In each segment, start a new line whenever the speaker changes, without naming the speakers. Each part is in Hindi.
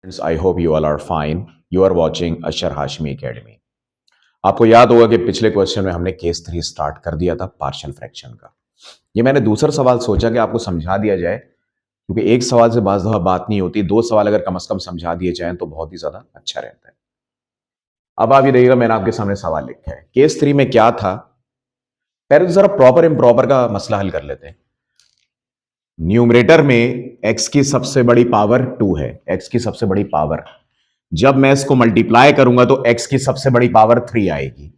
Friends, I hope you all are fine. You are watching Ashar Hashmi Academy. आपको याद होगा कि पिछले क्वेश्चन में हमने केस 3 स्टार्ट कर दिया था पार्शियल फ्रैक्शन का। ये मैंने दूसरा सवाल सोचा कि आपको समझा दिया जाए, क्योंकि एक सवाल से बात दफा बात नहीं होती, दो सवाल अगर कम से कम समझा दिए जाएं तो बहुत ही ज्यादा अच्छा रहता है। अब आप ये देखिएगा, मैंने आपके सामने सवाल लिखा है। केस 3 में क्या था, पहले तो जरा प्रॉपर इम्प्रॉपर का मसला हल कर लेते हैं। न्यूमरेटर में x की सबसे बड़ी पावर 2 है। x की सबसे बड़ी पावर, जब मैं इसको मल्टीप्लाई करूंगा तो x की सबसे बड़ी पावर 3 आएगी,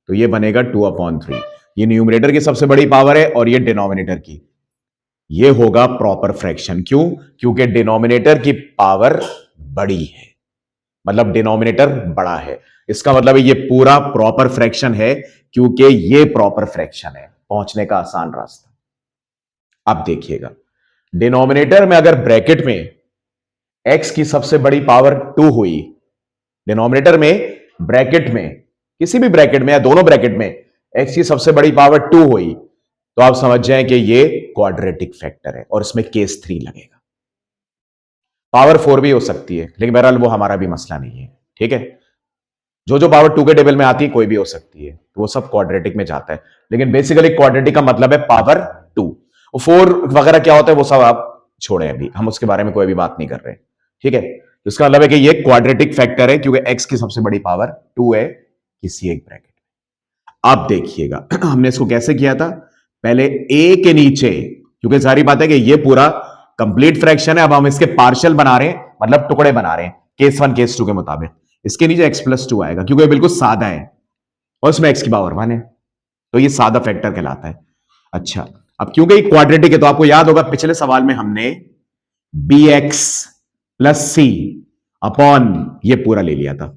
तो ये बनेगा 2/3। ये न्यूमरेटर की सबसे बड़ी पावर है और ये डिनोमिनेटर की। ये होगा प्रॉपर फ्रैक्शन। क्यों? क्योंकि डिनोमिनेटर की पावर बड़ी है, मतलब डिनोमिनेटर बड़ा है। इसका मतलब है ये पूरा प्रॉपर फ्रैक्शन है, क्योंकि ये प्रॉपर फ्रैक्शन है। पहुंचने का आसान रास्ता। अब देखिएगा, डिनोमिनेटर में अगर ब्रैकेट में x की सबसे बड़ी पावर 2 हुई, डिनोमिनेटर में ब्रैकेट में, किसी भी ब्रैकेट में या दोनों ब्रैकेट में x की सबसे बड़ी पावर 2 हुई, तो आप समझ जाएं कि ये क्वाड्रेटिक फैक्टर है और इसमें केस 3 लगेगा। पावर 4 भी हो सकती है, लेकिन बहरहाल वो हमारा भी मसला नहीं है। ठीक है, जो जो पावर 2 के टेबल में आती है कोई भी हो सकती है, तो वो सब क्वाड्रेटिक में जाता है। लेकिन बेसिकली क्वाड्रेटिक का मतलब है पावर 2। 4 वगैरह क्या होता है वो सब आप छोड़ें, अभी हम उसके बारे में कोई भी बात नहीं कर रहे। ठीक है, तो इसका मतलब है कि ये क्वाड्रेटिक फैक्टर है, क्योंकि x की सबसे बड़ी पावर 2 है किसी एक ब्रैकेट में। आप देखिएगा हमने इसको कैसे किया था, पहले a के नीचे, क्योंकि सारी बात है कि ये पूरा कंप्लीट फ्रैक्शन है, अब हम इसके पार्शियल बना रहे हैं, मतलब टुकड़े बना रहे हैं केस 1 केस 2 के मुताबिक। इसके नीचे x+2 आएगा, क्योंकि ये बिल्कुल सादा है और इसमें x की पावर 1 है, तो ये सादा फैक्टर कहलाता है। अच्छा, अब क्योंकि ये क्वाड्रेटिक है, तो आपको याद होगा पिछले सवाल में हमने bx+c अपॉन ये पूरा ले लिया था,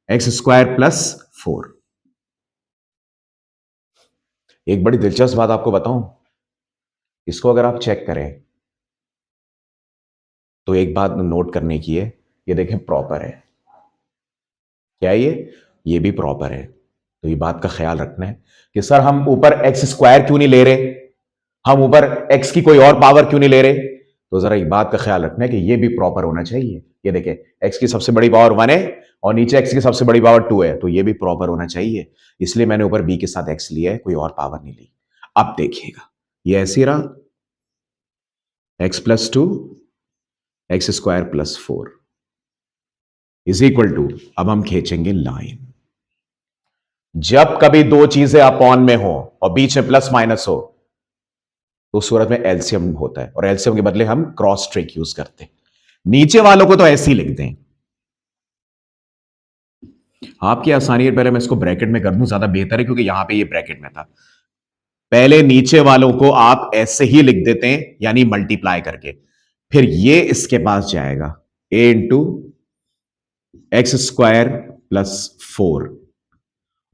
x² + 4। एक बड़ी दिलचस्प बात आपको बताऊं, इसको अगर आप चेक करें तो एक बात नोट करने की है, ये देखें प्रॉपर है। क्या है ये भी प्रॉपर है। तो ये बात का ख्याल रखना है कि सर हम ऊपर x² क्यों नहीं ले रहे, हम ऊपर x की कोई और पावर क्यों नहीं ले रहे। तो जरा एक बात का ख्याल रखना है कि ये भी प्रॉपर होना चाहिए। ये देखें, x की सबसे बड़ी पावर 1 है और नीचे x की सबसे बड़ी पावर 2 है, तो ये भी प्रॉपर होना चाहिए। इसलिए मैंने ऊपर b के साथ x लिया है, कोई और पावर नहीं ली। अब देखिएगा, ये ऐसे ही रहा, x+2 x² + 4 is equal to, अब हम खींचेंगे लाइन। जब कभी दो चीजें अपॉन में हो और बीच में प्लस माइनस हो, तो उस सूरत में एलसीएम होता है, और एलसीएम के बदले हम क्रॉस ट्रिक यूज करते हैं। नीचे वालों को तो ऐसे ही लिख दें, आपकी आसानी है। पहले मैं इसको ब्रैकेट में कर दूं, ज्यादा बेहतर है, क्योंकि यहां पे ये ब्रैकेट में था। पहले नीचे वालों को आप ऐसे ही लिख देते हैं, यानी मल्टीप्लाई करके, फिर ये इसके पास जाएगा a x² + 4,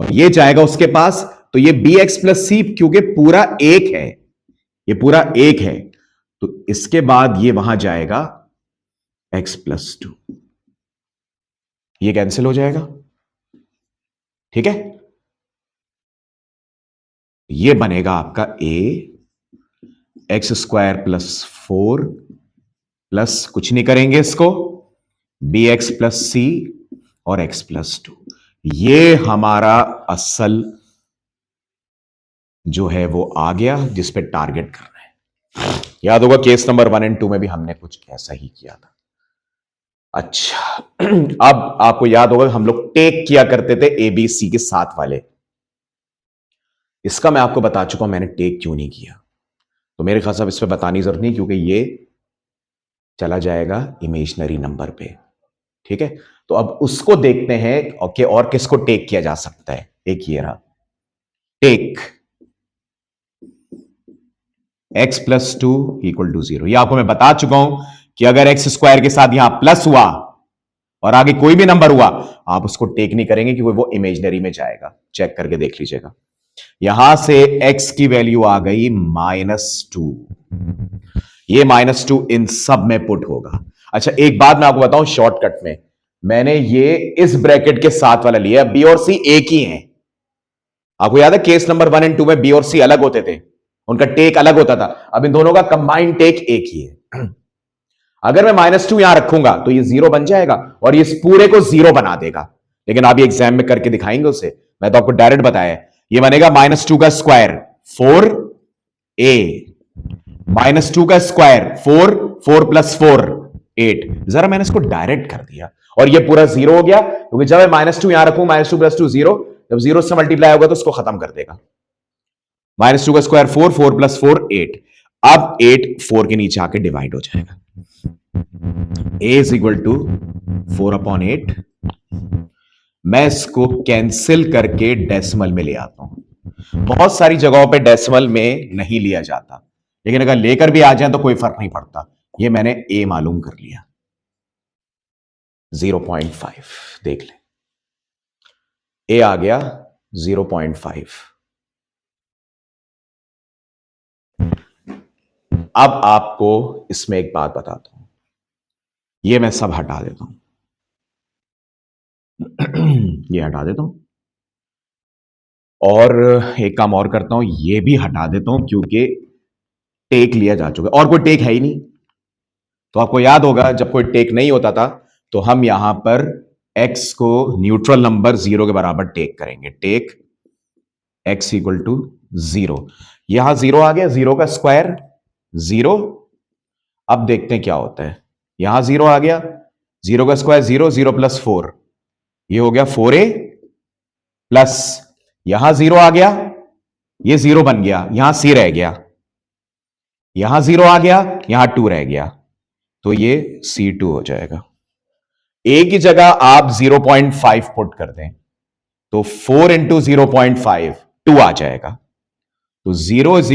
और ये जाएगा उसके पास, तो ये bx+c, क्योंकि पूरा एक है, ये पूरा एक है, तो इसके बाद ये वहां जाएगा x+2, ये कैंसिल हो जाएगा। ठीक है, ये बनेगा आपका x² + 4 प्लस कुछ नहीं करेंगे इसको, bx+c और x+2। ये हमारा असल जो है वो आ गया, जिस पे टारगेट कर रहे हैं। याद होगा केस नंबर 1 और 2 में भी हमने कुछ ऐसा ही किया था। अच्छा, अब आपको याद होगा हम लोग टेक किया करते थे ABC के साथ वाले, इसका मैं आपको बता चुका हूं मैंने टेक क्यों नहीं किया, तो मेरे ख्याल से इस पर बताने जरूरत नहीं, क्योंकि ये चला जाएगा इमेजिनरी नंबर पे। ठीक है, तो अब उसको देखते हैं कि और किसको टेक किया जा सकता है। एक ये रहा, टेक x+2 = 0। ये आपको मैं बता चुका हूं कि अगर x² के साथ यहां प्लस हुआ और आगे कोई भी नंबर हुआ, आप उसको टेक नहीं करेंगे, क्योंकि वो इमेजिनरी में जाएगा। चेक करके देख लीजिएगा, यहां से x की वैल्यू आ गई -2, ये -2 इन सब में पुट होगा। अच्छा, एक बात मैं आपको बताऊं शॉर्टकट में, मैंने ये इस ब्रैकेट के साथ वाला लिया, बी और सी एक ही हैं। आपको याद है केस नंबर 1 और 2 में बी और सी अलग होते थे, उनका टेक अलग होता था। अब इन दोनों का कंबाइंड टेक एक ही है। अगर मैं -2 यहां रखूंगा तो ये 0 बन जाएगा और ये इस पूरे को 0 बना देगा। लेकिन आप ये एग्जाम में करके दिखाएंगे उसे, मैं तो आपको डायरेक्ट बताया, ये बनेगा -2 का स्क्वायर 4a, -2 का स्क्वायर 4, 4 + 4 8। जरा मैंने इसको डायरेक्ट कर दिया और ये पूरा 0 हो गया, क्योंकि जब मैं -2 यहां रखूं, -2 + 2 0, जब 0 से मल्टीप्लाई होगा तो उसको खत्म कर देगा। -2 का स्क्वायर 4, 4 + 4 8। अब 8 4 के नीचे आके डिवाइड हो जाएगा। a = 4/8। मैं इसको कैंसिल करके डेसिमल में ले आता हूं। बहुत सारी जगहों पे डेसिमल में नहीं लिया जाता, लेकिन अगर लेकर भी आ जाए तो कोई फर्क नहीं पड़ता। ये मैंने a मालूम कर लिया, 0.5 देख ले, a आ गया 0.5। अब आपको इसमें एक बात बताता हूं, ये मैं सब हटा देता हूं, ये हटा देता हूं और एक काम और करता हूं, ये भी हटा देता हूं क्योंकि टेक लिया जा चुका है और कोई टेक है ही नहीं। तो आपको याद होगा जब कोई टेक नहीं होता था तो हम यहां पर x को न्यूट्रल नंबर 0 के बराबर टेक करेंगे। Take x = 0। यहां 0 आ गया, 0 का स्क्वायर 0। अब देखते हैं क्या होता है। यहां 0 आ गया, 0 का स्क्वायर 0, 0 + 4, ये हो गया 4a प्लस, यहां 0 आ गया, ये 0 बन गया, यहां c रह गया, यहां 0 आ गया, यहां 2 रह गया, तो ये c2 हो जाएगा। a की जगह आप 0.5 पुट कर दें तो 4 × 0.5 2 आ जाएगा। तो 0 =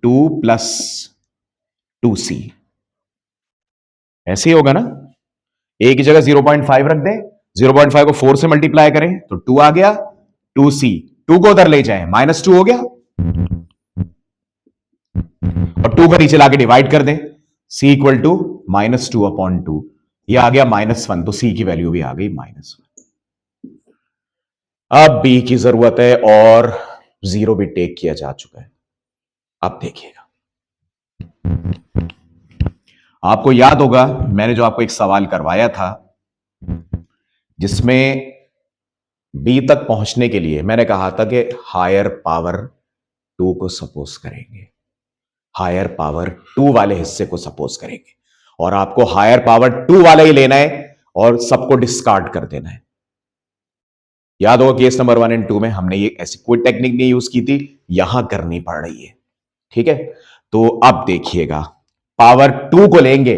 2 + 2c, ऐसे ही होगा ना। a की जगह 0.5 रख दें, 0.5 को 4 से मल्टीप्लाई करें तो 2 आ गया, 2c, 2 को उधर ले जाएं, -2 हो गया और 2 को नीचे लाके डिवाइड कर दें, c = -2/2, ये आ गया -1, तो c की वैल्यू भी आ गई -1। अब b की जरूरत है और 0 भी टेक किया जा चुका है। अब देखिएगा, आपको याद होगा मैंने जो आपको एक सवाल करवाया था जिसमें b तक पहुंचने के लिए मैंने कहा था कि हायर पावर 2 को सपोज करेंगे, हायर पावर 2 वाले हिस्से को सपोज करेंगे और आपको हायर पावर 2 वाला ही लेना है और सबको डिस्कार्ड कर देना है। याद होगा केस नंबर 1 और 2 में हमने ये ऐसी कोई टेक्निक नहीं यूज की थी, यहां करनी पड़ रही है। ठीक है, तो अब देखिएगा, पावर 2 को लेंगे,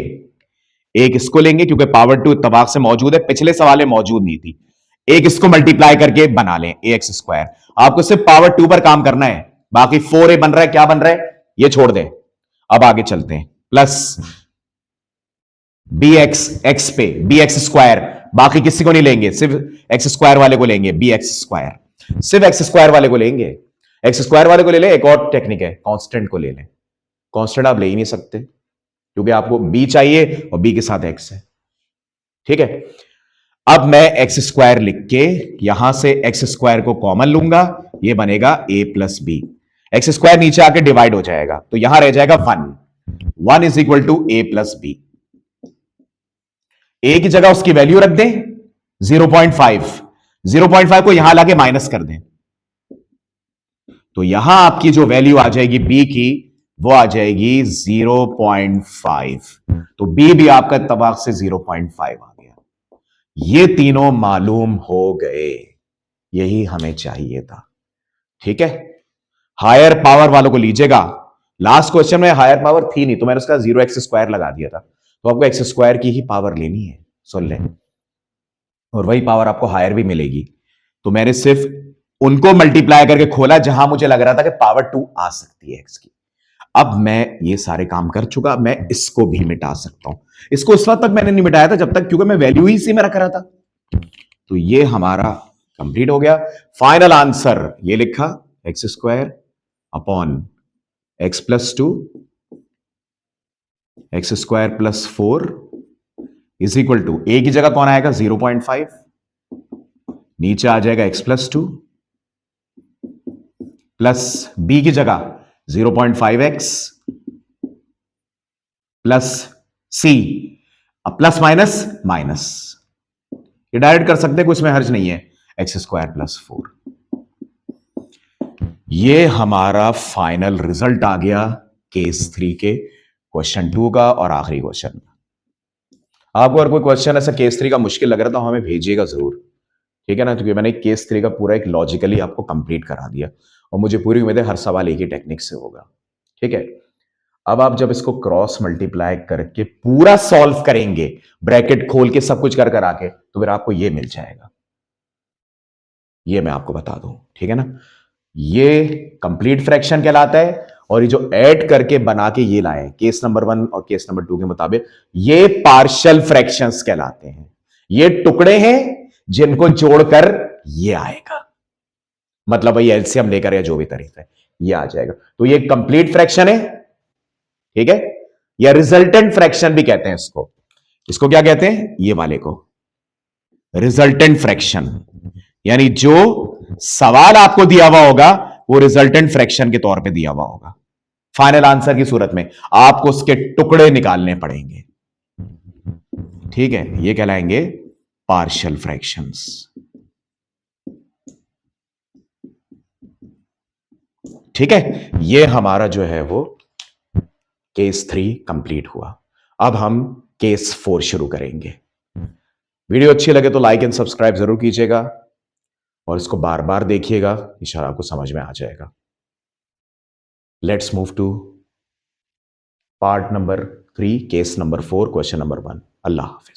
एक इसको लेंगे क्योंकि पावर 2 इत्तेफाक से मौजूद है, पिछले सवाल में मौजूद नहीं थी। एक इसको मल्टीप्लाई करके बना लें ax²। आपको सिर्फ पावर 2 पर काम करना है, बाकी 4a बन रहा है, क्या बन रहा है ये छोड़ दें। अब आगे चलते हैं, प्लस bx, x पे bx², बाकी किसी को नहीं लेंगे, सिर्फ x² वाले को लेंगे, bx², सिर्फ x² वाले को लेंगे। x² वाले को ले ले, एक और टेक्निक है, कांस्टेंट को ले लें। कांस्टेंट आप ले ही नहीं सकते क्योंकि आपको b चाहिए और b के साथ x है। ठीक है, अब मैं x² लिख के यहां से x² को कॉमन लूंगा, ये बनेगा a + b। x² नीचे आके डिवाइड हो जाएगा तो यहां रह जाएगा 1 = a + b। a की जगह उसकी वैल्यू रख दें 0.5, 0.5 को यहां लाके माइनस कर दें तो यहां आपकी जो वैल्यू आ जाएगी b की वो आ जाएगी 0.5, तो b भी आपका इत्तेफाक से 0.5 आ गया। ये तीनों मालूम हो गए, यही हमें चाहिए था। ठीक है, हायर पावर वालों को लीजिएगा। लास्ट क्वेश्चन में हायर पावर थी नहीं तो मैंने उसका 0x² लगा दिया था, तो आपको x² की ही पावर लेनी है, सुन लें, और वही पावर आपको हायर भी मिलेगी। तो मैंने सिर्फ उनको मल्टीप्लाई करके खोला जहां मुझे लग रहा था कि पावर 2 आ सकती है x की। अब मैं ये सारे काम कर चुका, मैं इसको भी मिटा सकता हूं। इसको उस वक्त तक मैंने नहीं मिटाया था जब तक, क्योंकि मैं वैल्यू ही इसी में रख रहा था। तो ये हमारा कंप्लीट हो गया। फाइनल आंसर ये लिखा, x² upon x + 2, x² + 4 is equal to, a की जगह कौन आएगा 0.5, नीचे आ जाएगा x + 2 प्लस b की जगह 0.5x plus C plus minus minus, ये डायरेक्ट कर सकते हैं, कुछ में हर्ज नहीं है, एक्स स्क्वायर प्लस 4। ये हमारा फाइनल रिजल्ट आ गया केस 3 के क्वेश्चन 2 का और आखिरी क्वेश्चन। आपको अगर कोई क्वेश्चन ऐसा केस 3 का मुश्किल लग रहा है तो हमें भेजिएगा जरूर, ठीक है ना, क्योंकि मैंने केस 3 का पूरा एक लॉजिकली आपको कंप्लीट करा दिया और मुझे पूरी उम्मीद है हर सवाल एक ही टेक्निक से होगा, ठीक है। अब आप जब इसको क्रॉस मल्टीप्लाई करके पूरा सॉल्व करेंगे, ब्रैकेट खोल के सब कुछ कर कर आके, तो फिर आपको ये मिल जाएगा, ये मैं आपको बता दूं, ठीक है ना। ये कंप्लीट फ्रैक्शन कहलाता है और ये जो ऐड करके बना के ये लाए केस नंबर 1 और केस नंबर 2 के मुताबिक, ये पार्शियल फ्रैक्शंस कहलाते हैं। ये टुकड़े हैं जिनको जोड़कर ये आएगा, मतलब भाई एलसीएम लेकर या जो भी तरीका है ये आ जाएगा, तो ये कंप्लीट फ्रैक्शन है, ठीक है, या रिजल्टेंट फ्रैक्शन भी कहते हैं इसको। इसको क्या कहते हैं, ये वाले को रिजल्टेंट फ्रैक्शन, यानी जो सवाल आपको दिया हुआ होगा वो रिजल्टेंट फ्रैक्शन के तौर पे दिया हुआ होगा, फाइनल आंसर की सूरत में आपको उसके टुकड़े निकालने पड़ेंगे, ठीक है, ये कहलाएंगे पार्शियल फ्रैक्शंस। ठीक है, ये हमारा जो है वो केस 3 कंप्लीट हुआ। अब हम केस 4 शुरू करेंगे। वीडियो अच्छी लगे तो लाइक एंड सब्सक्राइब जरूर कीजिएगा और इसको बार बार देखिएगा, इंशाल्लाह आपको समझ में आ जाएगा। Let's move to part number 3, case number 4, question number 1। अल्लाह हाफिज।